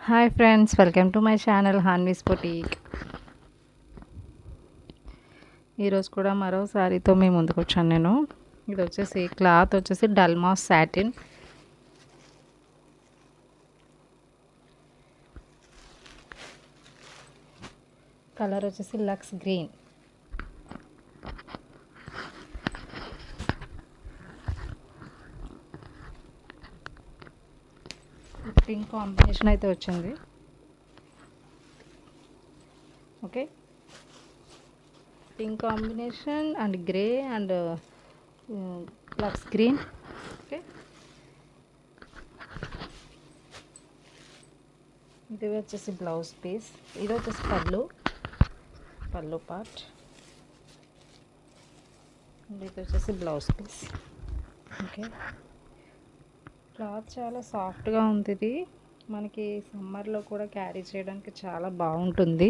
Hi friends, welcome to my channel Hanvi's boutique. ఈరోజు కూడా మరో శారీతో మీ ముందుకు వచ్చాను నేను. ఇది వచ్చేసి క్లాత్ వచ్చేసి డల్మాస్ సాటిన్. కలర్ వచ్చేసి లక్స్ గ్రీన్. పింక్ కాంబినేషన్ అయితే వచ్చింది. Okay, pink combination and grey and lush green. Okay, ఇది వచ్చేసి బ్లౌజ్ పీస్. ఇది వచ్చేసి పళ్ళు పార్ట్. ఇది వచ్చేసి బ్లౌజ్ పీస్. ఓకే, క్లాత్ చాలా సాఫ్ట్గా ఉంది. ఇది మనకి సమ్మర్లో కూడా క్యారీ చేయడానికి చాలా బాగుంటుంది.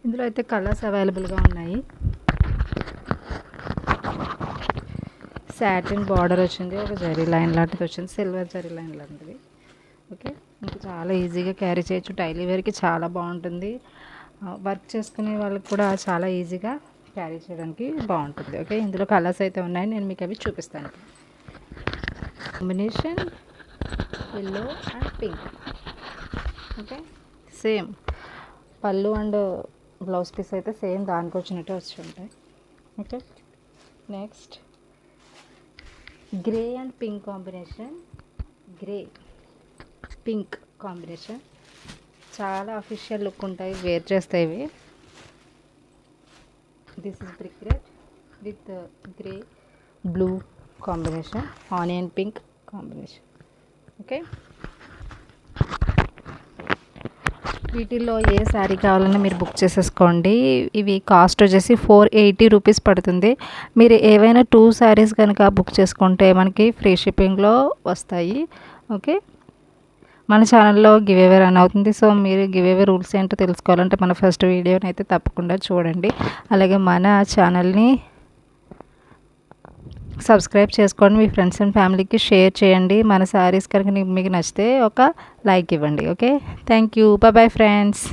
ఇందులో అయితే కలర్స్ అవైలబుల్గా ఉన్నాయి. సాటిన్ బార్డర్ వచ్చింది, ఒక జరీ లైన్ లాంటిది వచ్చింది, సిల్వర్ జరీ లైన్ లాంటిది. ఓకే, ఇంకా చాలా ఈజీగా క్యారీ చేయొచ్చు. డైలీ వేర్కి చాలా బాగుంటుంది. వర్క్ చేసుకునే వాళ్ళకి కూడా చాలా ఈజీగా క్యారీ చేయడానికి బాగుంటుంది. ఓకే, ఇందులో కలర్స్ అయితే ఉన్నాయి, నేను మీకు అవి చూపిస్తాను. Combination yellow and pink. Okay, same పళ్ళు అండ్ బ్లౌజ్ పీస్ అయితే సేమ్ దానికి వచ్చినట్టే వచ్చి ఉంటాయి. Okay, next grey and pink combination. Grey pink combination చాలా అఫీషియల్ లుక్ ఉంటాయి, వేర్ చేస్తాయి ఇవి. This is brick red with grey blue combination, onion pink combination. Okay, వీటిల్లో ఏ శారీ కావాలన్నా మీరు బుక్ చేసేసుకోండి. ఇవి కాస్ట్ వచ్చేసి 480 రూపీస్ పడుతుంది. మీరు ఏవైనా 2 శారీస్ కనుక బుక్ చేసుకుంటే మనకి ఫ్రీ షిప్పింగ్లో వస్తాయి. ఓకే, మన ఛానల్లో గివ్ అవే రన్ అవుతుంది. సో మీరు గివ్ అవే రూల్స్ ఏంటో తెలుసుకోవాలంటే మన ఫస్ట్ వీడియోని అయితే తప్పకుండా చూడండి. అలాగే మన ఛానల్ని సబ్స్క్రైబ్ చేసుకోండి, మీ ఫ్రెండ్స్ అండ్ ఫ్యామిలీకి షేర్ చేయండి. మన శారీస్ కనుక మీకు నచ్చితే ఒక లైక్ ఇవ్వండి. Okay, thank you, bye friends.